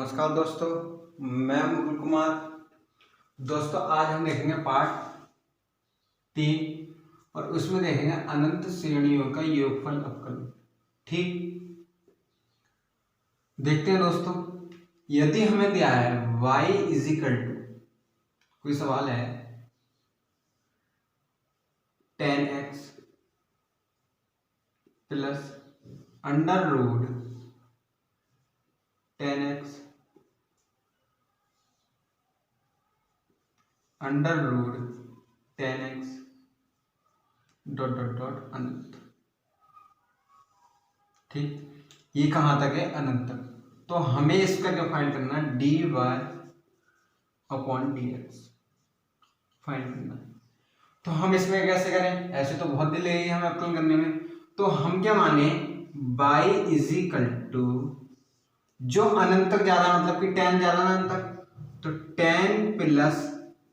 नमस्कार दोस्तों, मैं मुकुल कुमार। दोस्तों आज हम देखेंगे पार्ट 3 और उसमें देखेंगे अनंत श्रेणियों का योगफल अवकलन। ठीक, देखते हैं दोस्तों। यदि हमें दिया है y इजिकल टू, कोई सवाल है 10x plus under root 10x under root 10x dot dot dot अनंत। ठीक, ये कहाँ तक है? अनंत तक। तो हमें इसका क्या फाइंड करना है? dy अपॉन dx फाइंड करना है। तो हम इसमें कैसे करें? ऐसे तो बहुत देर लगेगी हमें अवकलन करने में। तो हम क्या माने, y इजिकल टू जो अनंत तक जा रहा है, मतलब कि 10 जा रहा है अनंत तक, तो 10 plus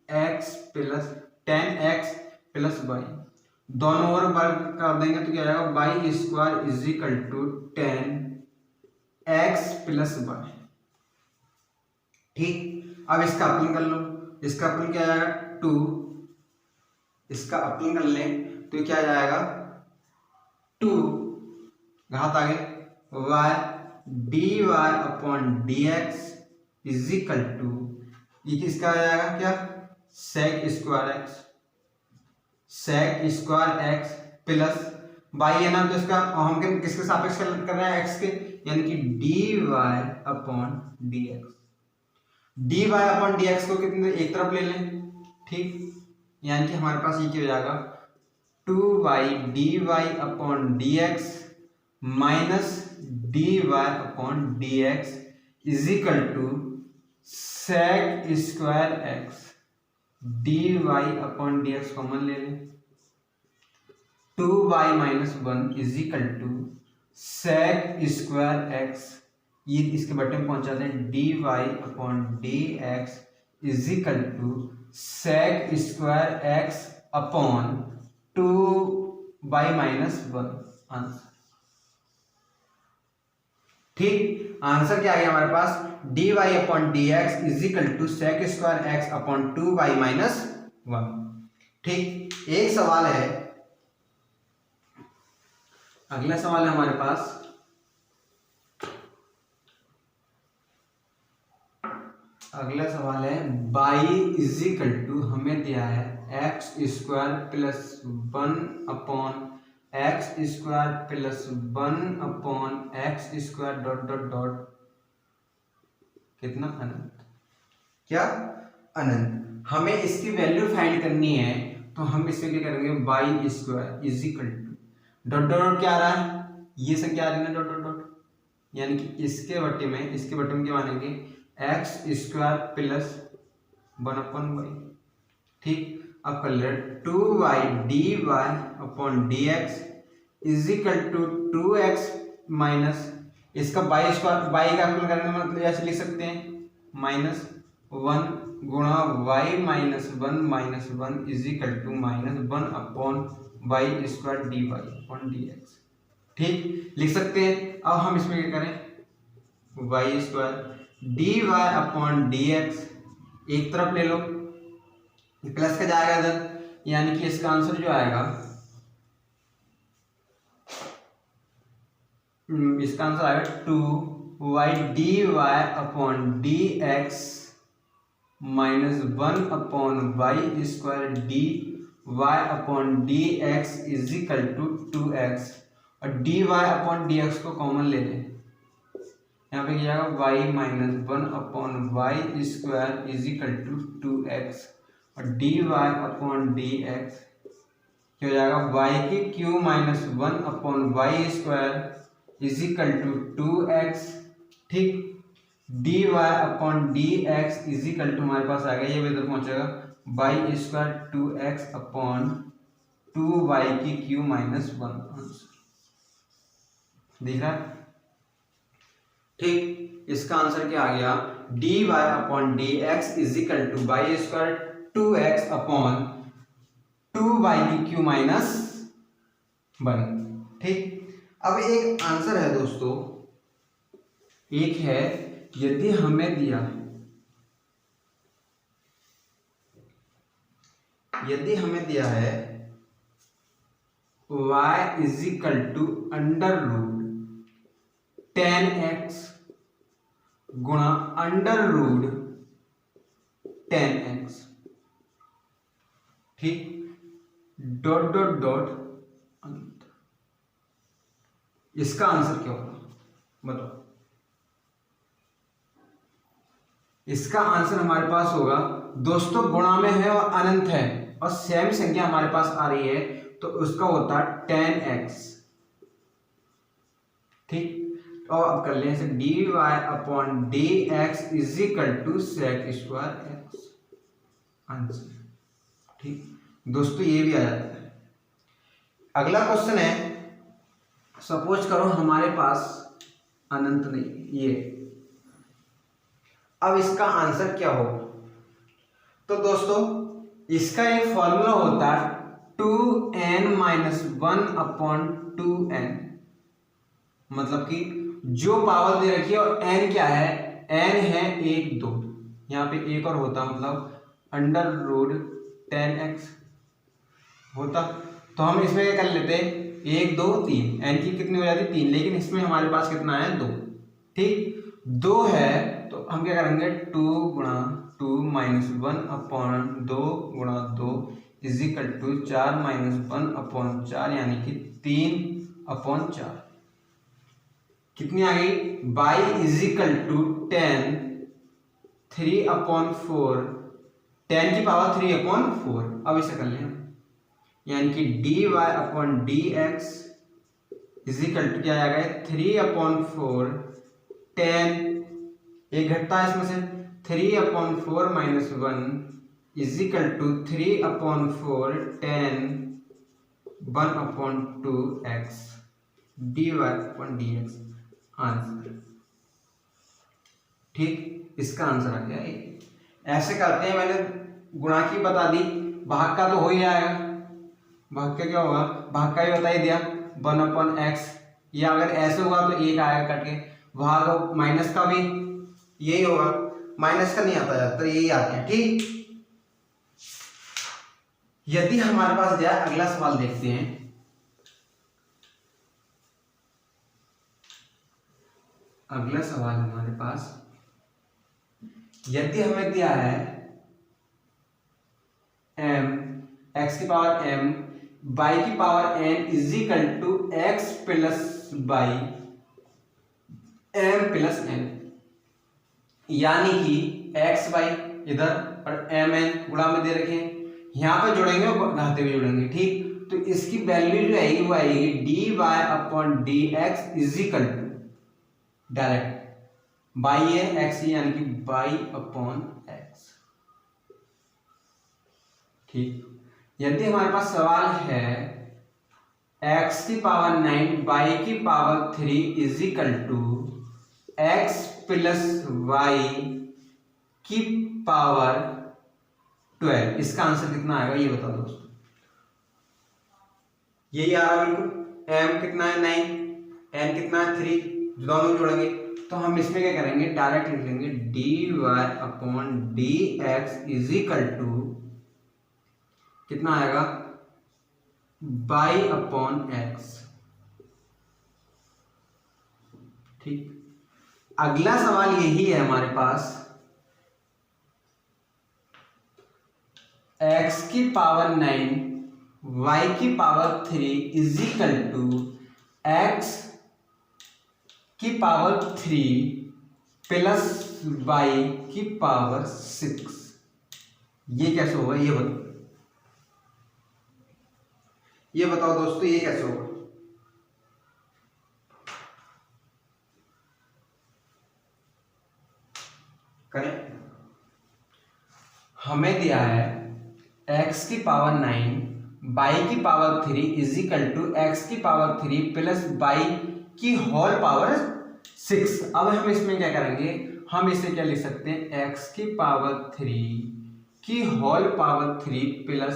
x plus 10x plus y दोनों ओर वर्ग कर देंगे तो क्या आएगा? Y square equal to 10x plus y। ठीक, अब इसका अपलन कर लो। इसका अपलन क्या आएगा? 2। इसका अपलन कर लें तो क्या जाएगा? 2 घात आगे y dy upon dx equal to, ये किसका आ जाएगा? क्या? Sec square X plus by है ना, तो इसका हम किसके सापेक्ष कर रहे हैं? एक्स के, यानी कि dy upon dx। dy upon dx को कितने एक तरफ ले लें। ठीक, यानी कि हमारे पास ये क्या हो जाएगा? 2y dy upon dx minus dy upon dx equal to sec square X dy upon dx common ले लें, 2y minus 1 equal to sec square X, ये इसके बटे में पहुंचा दें, dy upon dx equal to sec square x upon 2y minus 1 answer. ठीक, answer क्या आ गया हमारे पास? dy upon dx equal to sec square x upon 2y minus 1। ठीक, एक सवाल है, अगला सवाल है हमारे पास। अगला सवाल है y इजिकल टू, हमें दिया है x square plus 1 upon x square plus 1 upon x square dot dot dot कितना? अनंत। क्या? अनंत। हमें इसकी वैल्यू फाइंड करनी है, तो हम इसमें क्या करेंगे? y square equal to dot dot क्या आ रहा है? ये सब क्या आ रही है? डॉट डॉट डॉट, यानी कि इसके बटे में क्या मानेंगे? X square plus 1 upon Y. ठीक, अब कर ले 2y dy upon dx equal to 2x minus इसका y स्क्वायर, y का अपलन करने मतलब ऐसे लिख सकते हैं, माइनस 1 गुणा y minus 1 equal to minus 1 upon y square dy upon dx। ठीक, लिख सकते हैं। अब हम इसमें क्या करें? y square dy upon dx एक तरफ ले लो, प्लस का जाएगा इधर, यानी कि इसका आंसर जो आएगा, इसका आंसर आएगा 2y dy upon dx minus 1 upon y square dy upon dx equal to 2x, और dy अपॉन dx को कॉमन ले लें, यहाँ पे क्या जाएगा? y minus 1 upon y square equal to 2x, और dy अपॉन dx क्या हो जाएगा? y की क्यू minus 1 upon y square equal to 2x। ठीक, dy upon dx equal to हमारे पास आ गया, ये भी इधर पहुंचेगा y square 2x upon 2y की क्यू माइनस 1 आंसर। दिख रहा है? ठीक, इसका आंसर क्या आ गया? dy upon dx equal to Y square 2x upon 2y की क्यू माइनस 1। ठीक, अब एक आंसर है दोस्तों, एक है यदि हमें दिया है y is equal to under root 10x गुणा अंडर रूट 10x, ठीक, डॉट डॉट डॉट अंत। इसका आंसर क्या होगा बताओ? इसका आंसर हमारे पास होगा दोस्तों, गुणा में है और अनंत है और सेम संख्या हमारे पास आ रही है तो उसका होता है 10x, ठीक। और अब कर लें dy upon dx is equal to sec square x, answer, ठीक दोस्तों, ये भी आ जाता है। अगला क्वेश्चन है, सपोज करो हमारे पास अनंत नहीं, ये, अब इसका आंसर क्या होगा? तो दोस्तों इसका एक फॉर्मूला होता है 2n-1 अपॉन 2n, मतलब कि जो पावर दे रखी है और n क्या है, n है 1 2, यहाँ पे एक और होता मतलब अंडर रूट 10x होता, तो हम इसमें क्या कर लेते, 1 2 3, n की कितनी हो जाती 3, लेकिन इसमें हमारे पास कितना है 2, ठीक, 2 है तो हम क्या करेंगे 2 गुणा 2 -1 अपॉन 2 गुणा 2 इज इक्वल टू 4 -1 अपॉन 4, यानी कि 3 अपॉन 4, कितनी आ गई, y is equal to 10 3 upon 4, 10 की पावर 3 अपॉन 4। अब इसे कर लें, यानी कि dy upon dx is equal to क्या आ गया 3 अपॉन 4, 10, एक घटता है इसमें से, 3 upon 4 -1 is equal to 3 upon 4 10 1 upon 2x dy upon dx, answer, ठीक, इसका आंसर आ गया ये। ऐसे करते हैं, मैंने गुणा की बता दी, भाग का तो हो ही आएगा, भाग का क्या होगा, भाग का ही बता ही दिया 1 अपॉन x, या अगर ऐसे हुआ तो 1 आएगा कट के, भाग माइनस का भी यही होगा, माइनस का नहीं आता ज्यादातर, यही आते हैं, ठीक। यदि हमारे पास जाए, अगला सवाल देखते हैं, अगला सवाल हमारे पास, यदि हमें दिया है m x की पावर m y की power n is equal to x plus y m plus n, यानी कि x y इधर और m n गुणा में दे रखे हैं, यहाँ पे जोड़ेंगे और घाते हुए जोड़ेंगे, ठीक, तो इसकी वैल्यू जो आएगी वो आएगी dy upon dx is equal to, direct y है x, यानी कि y अपॉन x, ठीक। यदि हमारे पास सवाल है x की पावर 9 y की power 3 is equal to x plus y की पावर 12, इसका आंसर कितना आएगा ये बता दो दोस्तों। यही आ रहा बिल्कुल, m कितना है 9, n कितना है 3, दोनों जोड़ेंगे तो हम इसमें क्या करेंगे, डायरेक्ट लिख लेंगे dy upon dx is equal to कितना आएगा y अपॉन x, ठीक। अगला सवाल यही है हमारे पास, x की पावर 9 y की power 3 is equal to x की पावर 3 प्लस y की पावर 6, ये कैसे होगा ये बताओ दोस्तों, ये कैसे होगा? करें, हमें दिया है x की पावर 9 y की power 3 is equal to x की पावर 3 प्लस y की होल पावर 6। अब हम इसमें क्या करेंगे, हम इसे क्या लिख सकते हैं, x की पावर 3 की होल पावर 3 प्लस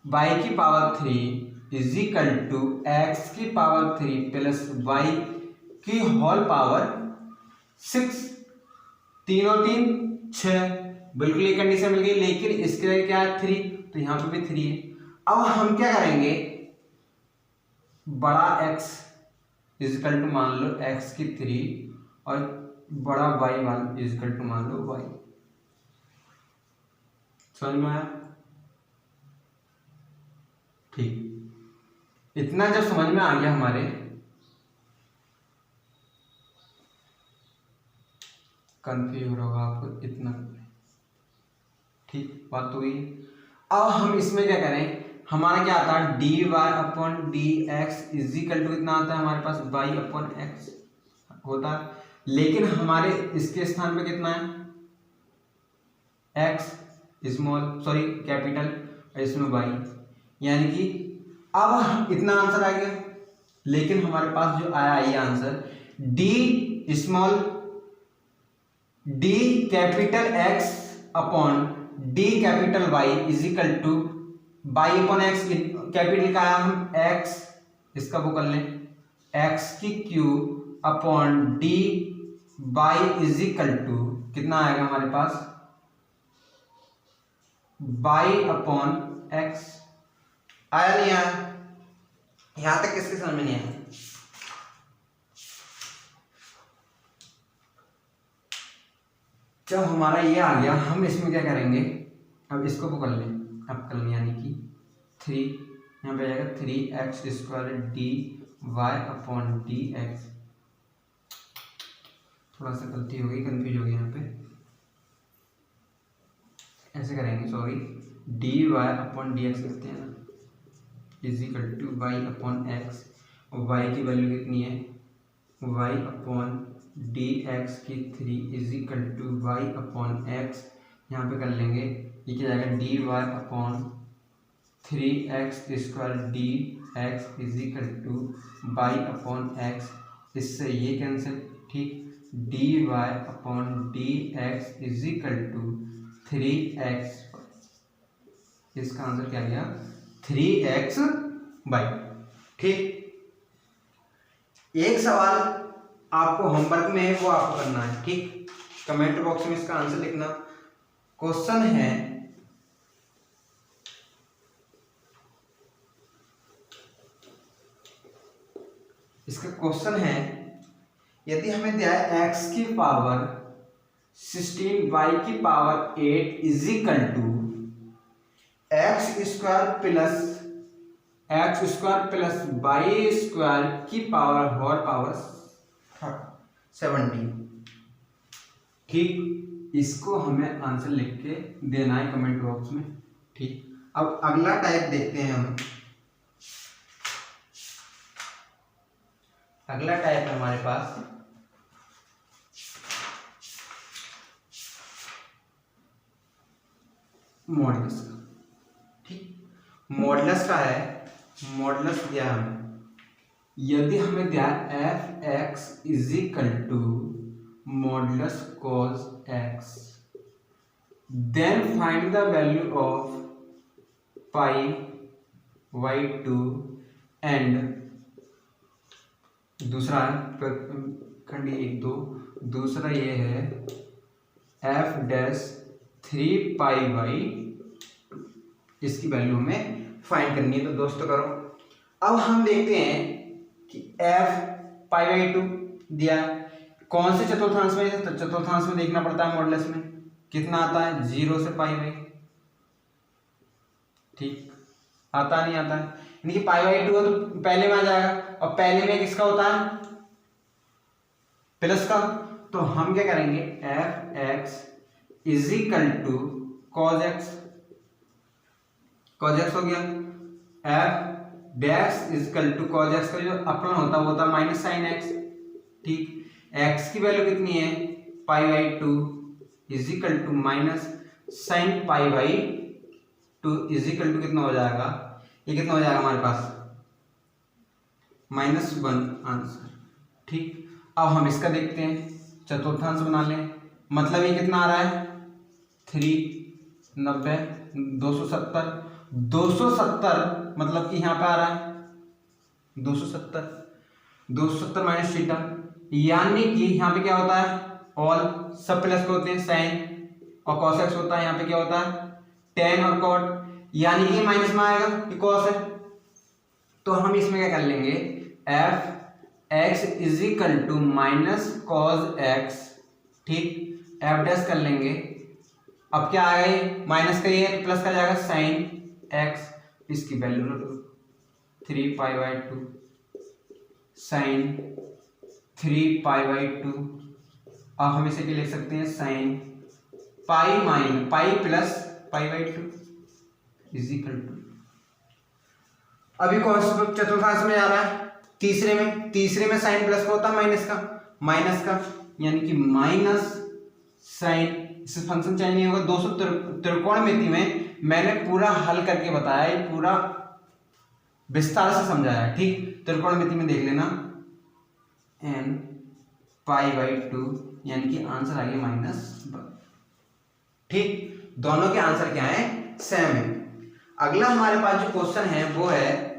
y की power 3 is equal to x की पावर 3 प्लस y की होल पावर 6, 3 और 3 6, बिल्कुल ये कंडीशन मिल गई। लेकिन इसके लिए क्या है 3, तो यहाँ पे भी 3 है। अब हम क्या करेंगे, बड़ा x इजिकल टू मान लो x की 3 और बड़ा y इजिकल टू मान लो y। समझ में आया? ठीक, इतना जब समझ में आ गया हमारे, कंफ्यूज हो रहा होगा आपको इतना। ठीक, बात तो हुई। अब हम इसमें क्या करें, हमारा क्या आता है dy upon D x is equal to कितना आता है हमारे पास y अपॉन एक्स होता है। लेकिन हमारे इसके स्थान पे कितना है x स्मॉल सॉरी कैपिटल और इसमें y, यानी कि अब इतना आंसर आ गया। लेकिन हमारे पास जो आया ये answer d small d capital x upon d capital y is equal to y upon x, capital का आया हम x, इसका वो कर लें x की cube upon d y is equal to कितना आएगा हमारे पास y अपॉन x। आया नहीं आया? यहां तक किसके समझ में नहीं आया? जब हमारा ये आ गया, हम इसमें क्या करेंगे, अब इसको पकड़ लें, अब कर लें, यानी कि 3 यहाँ पे आएगा 3x² d Y upon D x. थोड़ा सा गलती हो गई, कंफ्यूज हो गई यहाँ पे, ऐसे करेंगे sorry, d Y upon D x करते हैं ना, is equal to y upon x, और वाई की वैल्यू कितनी है वाई अपॉन डी एक्स की 3 is equal to y upon x. यहाँ पे कर लेंगे, ये क्या जाएगा d Y upon 3x² d x is equal to y upon x. इससे ये कैंसिल, ठीक, d Y upon D x is equal to 3x, इसका आंसर क्या गया 3x/। ठीक, एक सवाल आपको होमवर्क में है, वो आपको करना है। ठीक, कमेंट बॉक्स में इसका आंसर लिखना। क्वेश्चन है, इसका क्वेश्चन है, यदि हमें दिया है x की पावर 16 y की power 8 is equal to x² plus y² की पावर होल पावर 70। ठीक, इसको हमें आंसर लिख के देना है कमेंट बॉक्स में। ठीक, अब अगला टाइप देखते हैं हम। अगला टाइप है हमारे पास मॉडुलस का। ठीक, मॉडुलस का है, मॉडुलस दिया हमें, यदि हमें दिया f x is equal to modulus cos x, then find the value of pi y2 and दूसरा खंडी 1 2, दूसरा ये है एफ डैश 3 पाई वाई, इसकी वैल्यू हमें फाइंड करनी है। तो दोस्तों करो, अब हम देखते हैं कि एफ पाई बाई 2 दिया है, कौन से चतुर्थांश में, तो चतुर्थांश में देखना पड़ता है मॉडुलस में, कितना आता है 0 से पाई बाई। ठीक, आता नहीं आता है, यानी कि पाई बाई 2 है तो पहले में आ जाएगा, और पहले में किसका होता है प्लस का। तो हम क्या करेंगे, f x is equal to cos x, cos x हो गया, f dash is equal to cos x का जो अपलन होता है वो होता है माइनस साइन एक्स। ठीक, एक्स की वैल्यू कितनी है pi by 2 is equal to minus sine pi by 2 is equal to कितना हो जाएगा, ये कितना हो जाएगा हमारे पास -1 आंसर। ठीक, अब हम इसका देखते हैं, चतुर्थांश बना लें, मतलब ये कितना आ रहा है 390 270 270, मतलब कि यहाँ पे आ रहा है 270 270 माइनस थीटा यानी कि यहाँ पे क्या होता है, ऑल सब प्लस के होते हैं, साइन और कॉस एक्स होता है, यहाँ पे क्या होता है टेन और कॉट, यानी कि माइनस में आएगा, ये कॉस है। तो हम इसमें क्या कर लेंगे, f x is equal to minus cos x, ठीक, एफ डैश कर लेंगे। अब क्या आ गए, माइनस का ये प्लस का जाएगा साइन एक्स, इसकी वैल्यू 3π/2 साइन 3π/2। अब हम इसे भी लिख सकते हैं sine pi plus π/2 is equal to, अभी कौन सा चतुर्थांश में आ रहा है, तीसरे में साइन प्लस का होता है माइनस का, यानी कि माइनस साइन, इससे फंक्शन चेंज नहीं होगा। 200 त्रिकोणमिति में मैंने पूरा हल करके बताया, ये पूरा विस्तार से समझाया, ठीक। त्रिकोणमिति में देख लेना, n π/2 यानी कि आंसर आ गया -1, ठीक। दोनों के आंसर क्या है, सेम है। अगला हमारे पास जो क्वेश्चन है वो है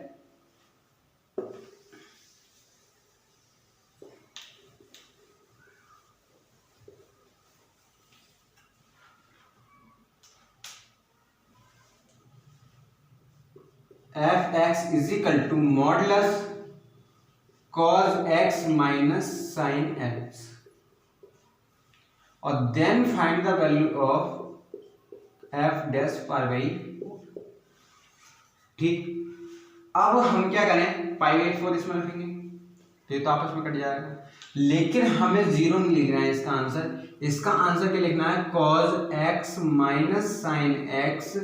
F x is equal to modulus cos X minus sine X और then find the value of F dash π/4, ठीक। अब हम क्या करें, π/4 इसमें रखेंगे तो ये तो आपस में कट जाएगा, लेकिन हमें 0 नहीं लिखना है इसका आंसर क्या लिखना है, cos x minus sine x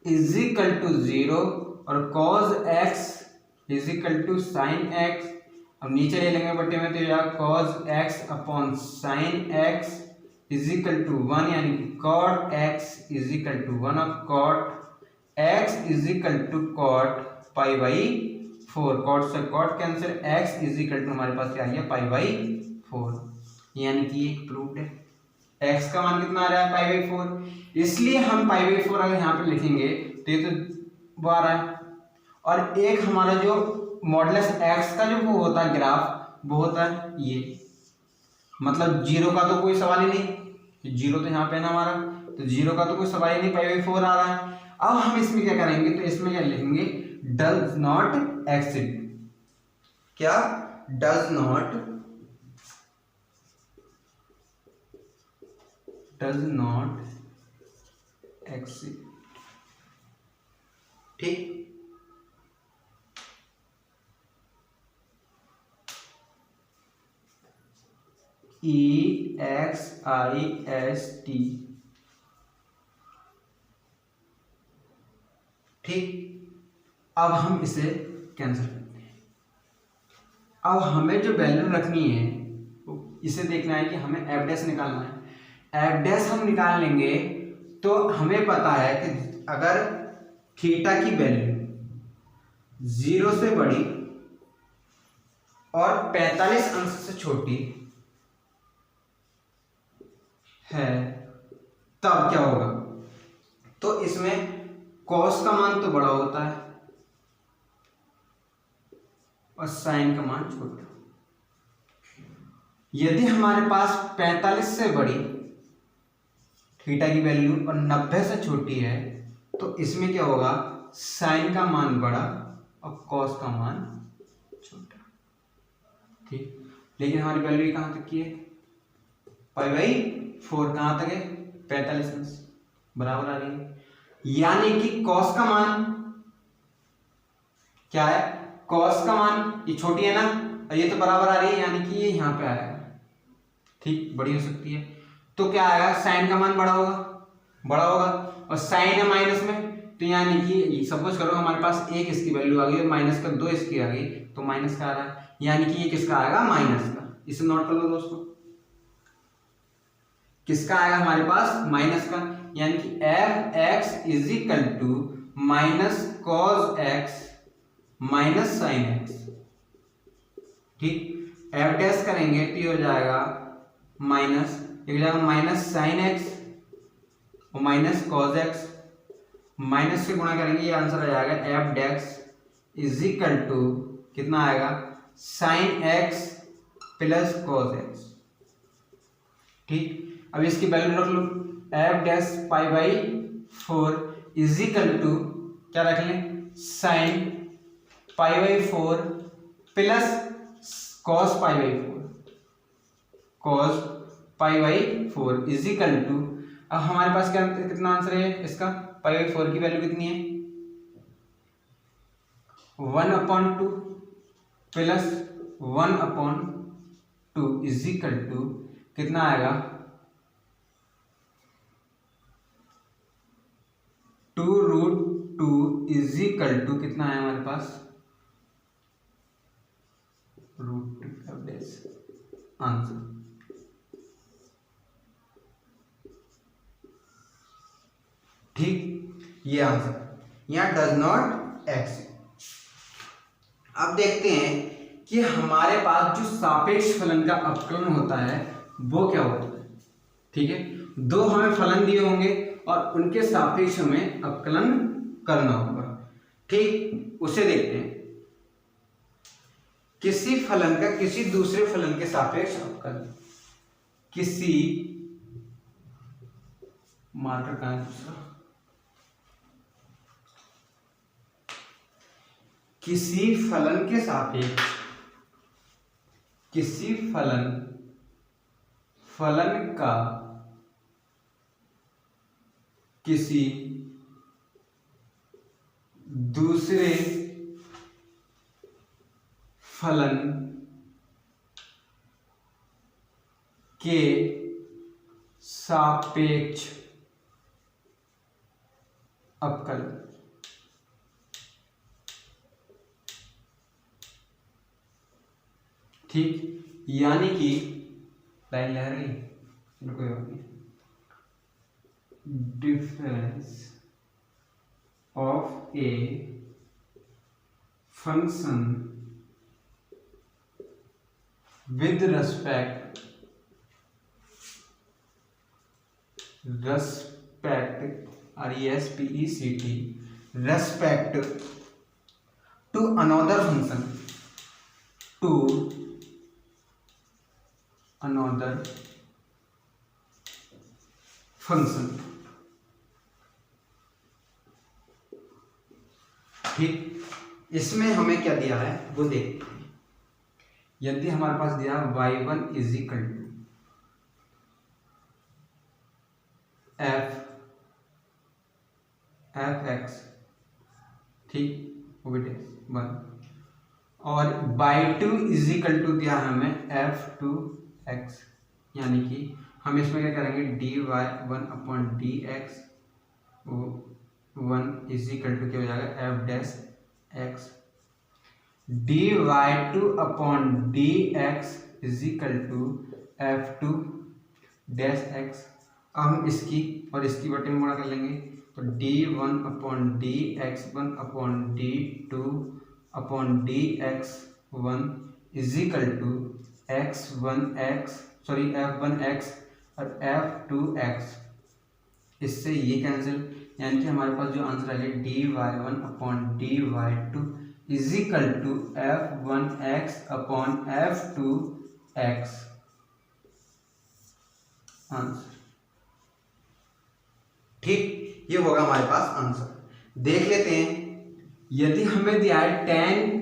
is equal to 0 और cos x is equal to sine x. अब नीचे ले लेंगे बट्टे में, तो यह cos x upon sine x is equal to 1, यानी कि cot x is equal to 1 और cot x is equal to cot π/4, cot से cot cancel, x is equal to हमारे पास क्या आ गया π/4, यानी कि ये प्रूव्ड है। x का मान कितना आ रहा है π/4, इसलिए हम π/4 अगर यहाँ पे लिखेंगे तो ये तो वो आ रहा है। और एक हमारा जो मॉडुलस x का जो वो होता है ग्राफ, वो होता है ये, मतलब 0 का तो कोई सवाल ही नहीं, 0 तो यहाँ पे ना हमारा, तो 0 का तो कोई सवाल ही नहीं, π/4 आ रहा है। अब हम इसमें क्या करेंगे, तो इसमें क्या लिखेंगे, डज नॉट एक्सीड, क्या डज नॉट एक्सीड, ठीक। EXIST, ठीक। अब हम इसे कैंसिल करते हैं। अब हमें जो वैल्यू रखनी है इसे देखना है कि हमें एफ डैश निकालना है। एफ डैश हम निकाल लेंगे तो हमें पता है कि अगर थीटा की वैल्यू 0 से बड़ी और 45 अंश से छोटी है तब क्या होगा, तो इसमें कॉस का मान तो बड़ा होता है और साइन का मान छोटा। यदि हमारे पास 45 से बड़ी थीटा की वैल्यू और 90 से छोटी है तो इसमें क्या होगा, साइन का मान बड़ा और कॉस का मान छोटा, ठीक। लेकिन हमारी वैल्यू कहां तक की है, π/4 कहां तक है, 45 अंश बराबर आ रही है, यानी कि कॉस का मान क्या है, कॉस का मान ये छोटी है ना और ये तो बराबर आ रही है, यानी कि ये यहां पे आएगा, ठीक, बड़ी हो सकती है। तो क्या आएगा, साइन का मान बड़ा होगा और साइन है माइनस में, तो यानी कि सपोज करो हमारे पास 1 इसकी वैल्यू आ गई और माइनस का 2 इसकी आ गई, तो माइनस का आ रहा है, यानी कि ये किसका आएगा, माइनस का। इसे नोट कर लो दोस्तों, किसका आएगा हमारे पास, माइनस का, यानी कि F x is equal to minus cos X minus sine x, ठीक। एफ डैश करेंगे तो ये हो जाएगा माइनस, ये हो जाएगा माइनस साइन एक्स और माइनस कॉस एक्स, माइनस से गुणा करेंगे ये आंसर आ जाएगा F dash is equal to कितना आएगा, sine X plus cos x. ठीक, अब इसकी वैल्यू रख लो, F dash pi by 4 is equal to क्या रख लें, sine pi by 4 plus cos pi by 4, cos pi by 4 is equal to, अब हमारे पास क्या कितना आंसर है इसका, पाई बाई 4 की वैल्यू कितनी है 1/2 प्लस 1/2 इज इक्वल टू कितना आएगा 2√2 इज इक्वल टू कितना है हमारे पास √2 आंसर। ठीक, ये आंसर यहाँ डज नॉट एक्सिस्ट। अब देखते हैं कि हमारे पास जो सापेक्ष फलन का अपकलन होता है वो क्या होता है। ठीक है, दो हमें फलन दिए होंगे और उनके सापेक्ष हमें अपकलन करना होगा। ठीक, उसे देखते हैं, किसी फलन का किसी दूसरे फलन के सापेक्ष अपकलन, किसी मार्कर कहां है दूसरा, किसी फलन के सापेक्ष, किसी फलन का किसी दूसरे फलन के सापेक्ष अपकलन। ठीक, यानी कि लाइन लह रही, कोई बात नहीं, difference of a function with respect respect to another function, to another function. ठीक, इसमें हमें क्या दिया है वो देखते हैं। यदि हमारे पास दिया y1 is equal to f x, ठीक, वो भी 1, और y2 इज इक्वल टू दिया है हमें f2x, यानी कि हम इसमें क्या करेंगे dy1/dx 1 इज इक्वल टू क्या हो जाएगा f dash x, dy2/dx is equal to f2 dash x। अब हम इसकी और इसकी बटे में गुणा कर लेंगे तो d1/dx 1/d2/dx1 is equal to f1x और f2x, इससे ये कैंसिल, यानी कि हमारे पास जो आंसर आ गया dy1/dy2 is equal to f1x/f2x answer. ठीक, ये होगा हमारे पास आंसर। देख लेते हैं, यदि हमें दिया है e⁻10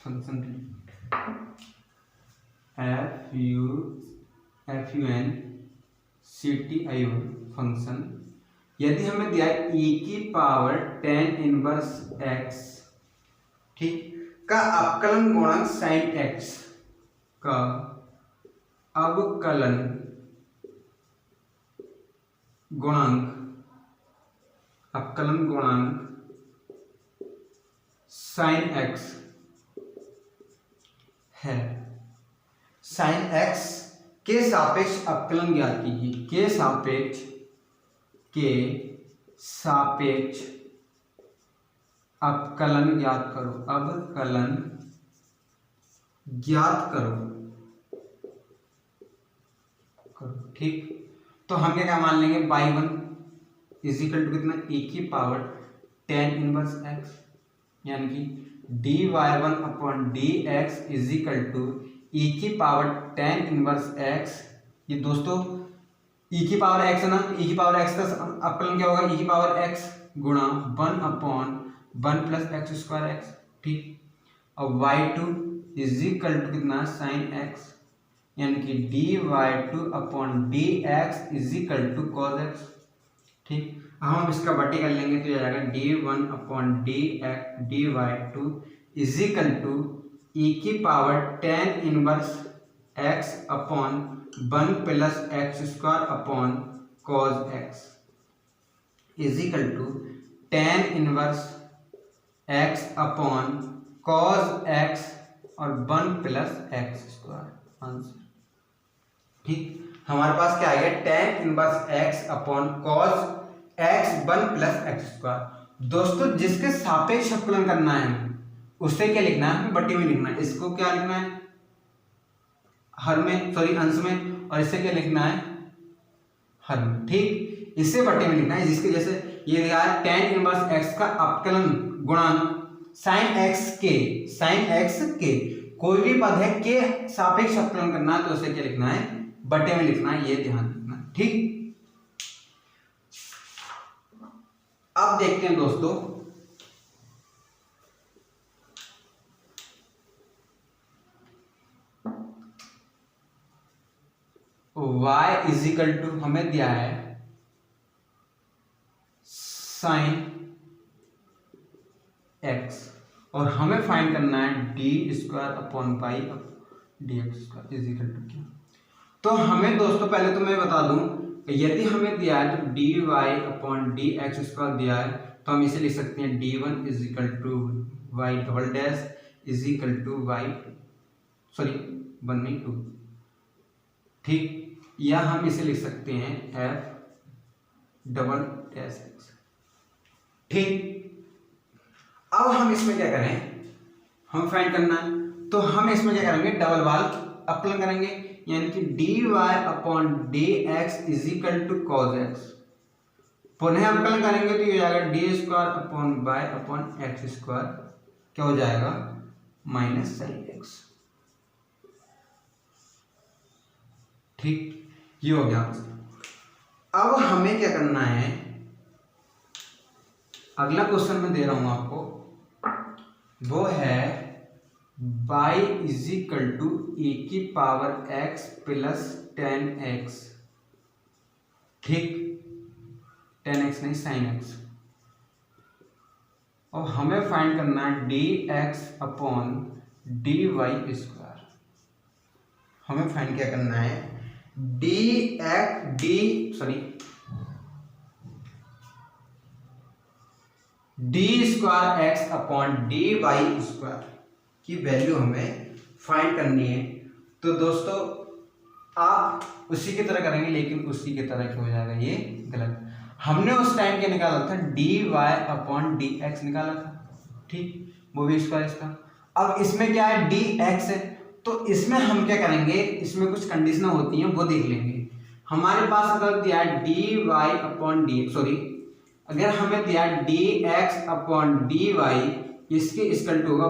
फंक्शन FUNCTIO फंक्शन, यदि हमें दिया है e⁻10 इनवर्स x, ठीक, का अवकलन गुणांक sin x का अवकलन गुणांक sin x है। sin x के सापेक्ष अवकलन ज्ञात कीजिए, के सापेक्ष अवकलन ज्ञात करो, अवकलन ज्ञात करो। ठीक, तो हम क्या मान लेंगे y1 इज इक्वल टू कितना e⁻10 इनवर्स x, यानी कि dy1/dx इज इक्वल टू ई की पावर tan इनवर्स x। ये दोस्तों ई की पावर x है ना, ई की पावर x का अपकलन क्या होगा, ई की पावर x गुणा 1/1 प्लस एक्स स्क्वायर एक्स। ठीक, अब y2 इज इक्वल टू कितना, साइन x, यानी कि dy2/dx is equal to cos x। ठीक, अब हम इसका बट्टी कर लेंगे तो ये आ जाएगा d1/dy2 इज इक्वल टू ई की power tan inverse x upon 1 plus x square upon cos x is equal to tan inverse x upon cos x और 1 प्लस एक्स स्क्वायर आंसर। ठीक, हमारे पास क्या आएगा, tan inverse x upon cos x 1 plus x square. दोस्तों जिसके सापेक्ष अवकलन करना है उससे क्या लिखना है, बट्टी में लिखना है। इसको क्या लिखना है, हर में, सॉरी अंश में, और इससे क्या लिखना है, हर में। ठीक, इससे बट्टी में लिखना है, जिसके जैसे ये दिया है tan इनवर्स x का अवकलन गुणांक sin x के कोई भी पद है के सापेक्ष अवकलन करना है तो उसे क्या लिखना है, बट्टे में लिखना है, ये ध्यान रखना है। ठीक, अब देखते हैं दोस्तों y इज इक्वल टू हमें दिया है साइन x और हमें फाइंड करना है d²/y/dx² इज इक्वल टू क्या। तो हमें दोस्तों पहले तो मैं बता दूं, यदि हमें दिया है तो dy/dx² दिया है तो हम इसे लिख सकते हैं d1 is equal to y double dash is equal to y, sorry 1 नहीं 2। ठीक, या हम इसे लिख सकते हैं f डबल डैश x। ठीक, अब हम इसमें क्या करें, हम फाइंड करना है तो हम इसमें क्या करेंगे, डबल वाल अवकलन करेंगे, यानी कि dy/dx is equal to cos x। पुनः अवकलन करेंगे तो ये जाएगा d²/y/x², क्या हो जाएगा, माइनस साइन x। ठीक, ये हो गया। अब हमें क्या करना है, अगला क्वेश्चन मैं दे रहा हूं आपको, वो है y इज इक्वल टू ई की पावर x प्लस 10x। ठीक, 10x नहीं साइन x, और हमें फाइंड करना है dx/dy²। हमें फाइंड क्या करना है, d²x/dy² की वैल्यू हमें फाइंड करनी है। तो दोस्तों आप उसी की तरह करेंगे, लेकिन उसी की तरह क्या हो जाएगा, ये गलत। हमने उस टाइम क्या निकाला था, dy/dx निकाला था। ठीक, वो भी स्क्वायर इसका। अब इसमें क्या है, dx है, तो इसमें हम क्या करेंगे, इसमें कुछ कंडीशन होती हैं वो देख लेंगे। हमारे पास अगर दिया dy/dx, सॉरी अगर हमें दिया dx/dy, इसके इक्वल टू होगा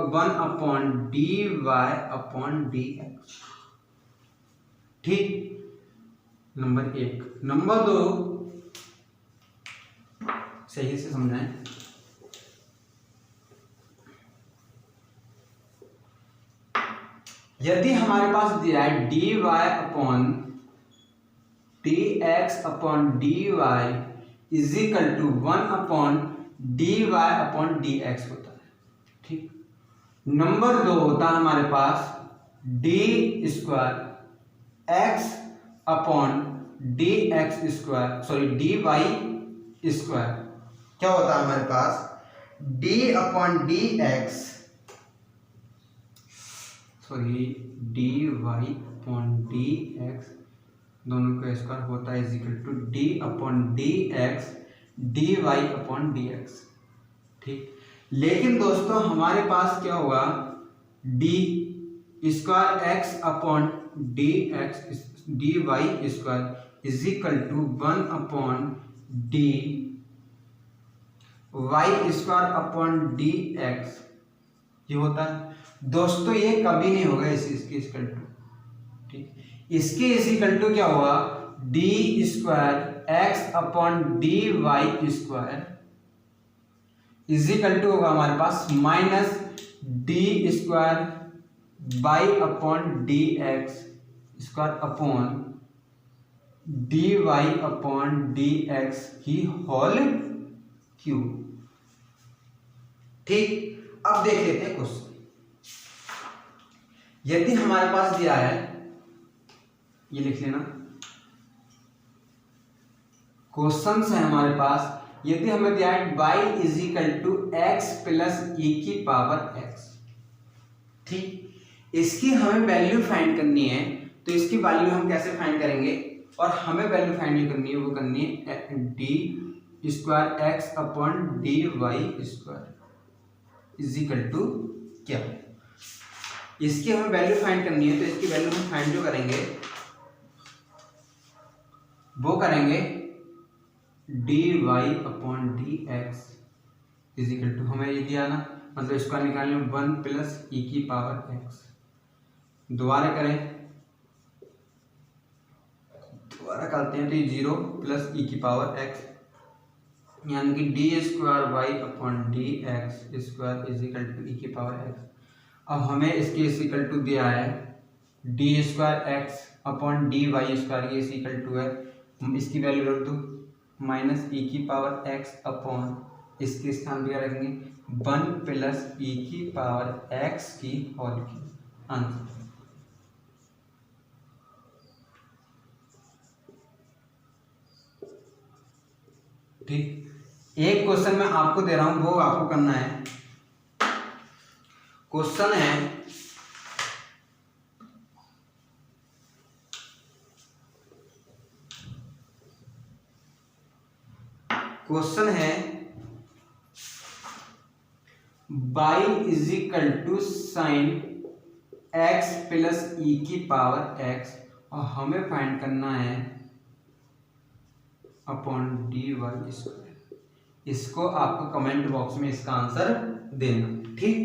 1/dy/dx। ठीक, नंबर 1। नंबर 2 सही से समझाएं, यदि हमारे पास दिया है dy/dx/dy is equal to 1/dy/dx होता है। ठीक, नंबर 2 होता है हमारे पास d²x/dx², सॉरी dy²। क्या होता है हमारे पास, d/dx, सॉरी dy/dx, दोनों का स्क्वायर होता है is equal to d/dx dy/dx। ठीक, लेकिन दोस्तों हमारे पास क्या होगा, d²x/dx dy² is equal to 1/dy²/dx ये होता है दोस्तों, ये कभी नहीं होगा इसके इक्वल टू। ठीक, इसके इक्वल टू क्या होगा, D square x upon D Y square is equal to होगा हमारे पास minus D square Y upon D X square upon D Y upon D x की होल क्यूब। ठीक, अब देख लेते हैं क्वेश्चन। यदि हमारे पास दिया है, ये लिख लेना, क्वेश्चन है हमारे पास, यदि हमें दिया है y is equal to X plus E की पावर x। ठीक, इसकी हमें वैल्यू फाइंड करनी है, तो इसकी वैल्यू हम कैसे फाइंड करेंगे, और हमें वैल्यू फाइंड करनी है, वो करनी है d square x upon D Y square is equal to क्या। इसकी हमें वैल्यू फाइंड करनी है, तो इसकी वैल्यू हम फाइंड जो करेंगे वो करेंगे d Y upon D x is equal to, हमें ये दिया ना, मतलब इसका निकालने 1 प्लस ई की पावर एक्स। दोबारा करते हैं तो ये 0 प्लस ई की पावर एक्स, यानी कि D square Y upon D X square is equal to ई की पावर एक्स। अब हमें इसके इक्वल टू दिया है d square x upon D Y square, ये इक्वल टू है, इसकी वैल्यू रख दो माइनस ई की पावर एक्स अपॉन, इसके स्थान पर क्या रखेंगे 1 प्लस ई की पावर एक्स की होल की। आंसर ठीक, एक क्वेश्चन मैं आपको दे रहा हूं, वो आपको करना है। क्वेश्चन है y is equal to sine X plus E की पावर एक्स, और हमें फाइंड करना है अपॉन डी वाई स्क्वायर। इसको आपको कमेंट बॉक्स में इसका आंसर देना। ठीक,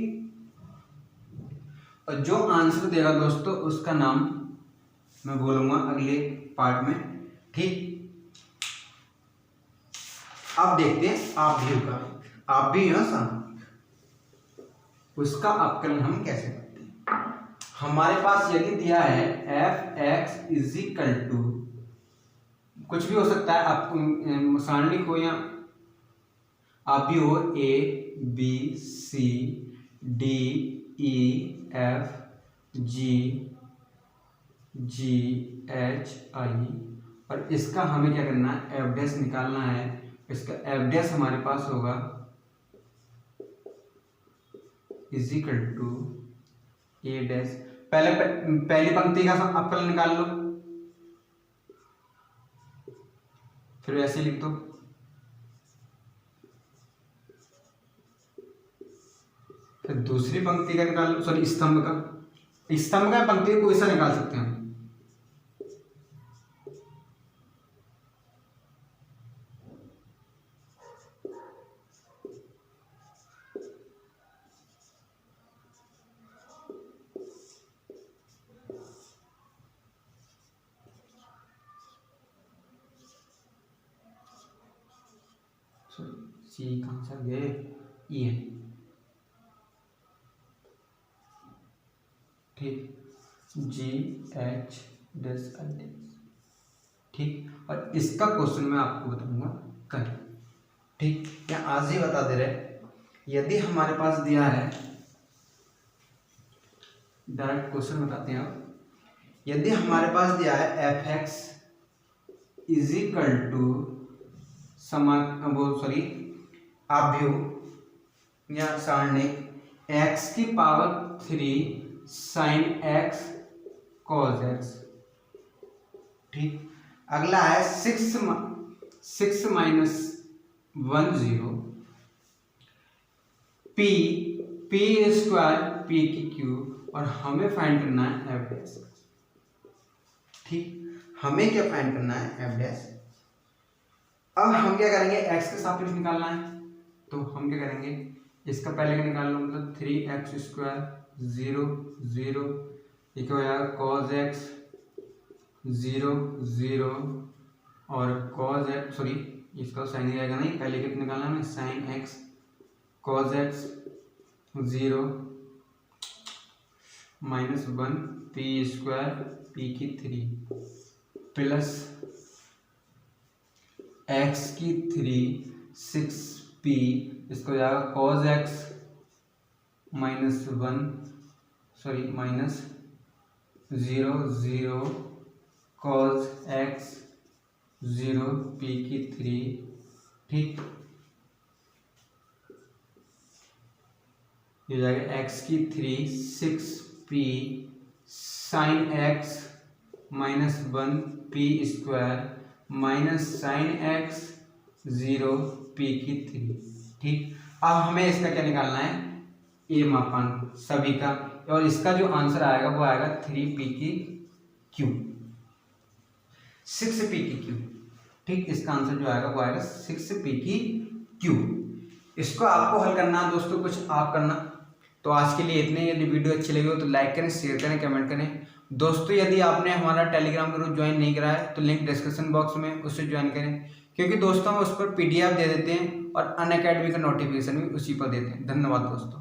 और जो आंसर देगा दोस्तों उसका नाम मैं बोलूंगा अगले पार्ट में। ठीक, अब देखते हैं आप भी होगा, आप भी हो उसका अवकलन हम कैसे करते हैं। हमारे पास यदि दिया है F x is equal to, कुछ भी हो सकता है, आप सारणिक हो या आप भी हो, A B C D E F G G H I, और इसका हमें क्या करना है, एफ डैश निकालना है। इसका एफ डैश हमारे पास होगा is equal to A dash, पहली पंक्ति का अवकलन निकाल लो, फिर ऐसे लिख दो, फिर दूसरी पंक्ति का निकाल लो, सॉरी स्तंभ का पंक्ति को ऐसा निकाल सकते हैं हम। सी कहाँ से गए, ई है। ठीक, जी एच डैश आई डैश। ठीक, और इसका क्वेश्चन मैं आपको बताऊंगा कल। ठीक, या आज ही बता दे रहे, यदि हमारे पास दिया है, डायरेक्ट क्वेश्चन बताते हैं आप, यदि हमारे पास दिया है F x is equal to आव्यूह या सारणिक x की power 3 sine x cos x। ठीक, अगला है 6 माइनस 1 0 p स्क्वायर p की क्यूब, और हमें फाइंड करना है एफ डैश। ठीक, हमें क्या फाइंड करना है एफ डैश। अब हम क्या करेंगे, x के सापेक्ष निकालना है, तो हम क्या करेंगे इसका पहले का निकाल लो, मतलब 3x² 0 0 एक हो जाएगा cos x 0 0 और cos x, सॉरी इसका साइन ही रहेगा नहीं, पहले कितना निकालना है, sin x cos x 0 -1 p² p³ plus x की 3 6p, इसको हो जाएगा cos x -1 sorry -0 0 cos x 0 p³, ठीक। ये हो जाएगा x की 3 6p sin x -1 p² sin x 0 p³, ठीक। अब हमें इसका क्या निकालना है, ए मापांक सभी का, और इसका जो आंसर आएगा वो आएगा 3p³, 6p³, ठीक। इसका आंसर जो आएगा वो आएगा 6p³। इसको आपको हल करना है दोस्तों, कुछ आप करना। तो आज के लिए इतने। यदि वीडियो अच्छी लगी हो तो लाइक करें, शेयर करें, कमेंट करें। दोस्तों यदि आपने हमारा टेलीग्राम ग्रुप ज्वाइन नहीं करा है तो लिंक डिस्क्रिप्शन बॉक्स में, उससे ज्वाइन करें, क्योंकि दोस्तों हम उस पर PDF दे देते हैं और अनअकैडमी का नोटिफिकेशन भी उसी पर देते हैं। धन्यवाद दोस्तों।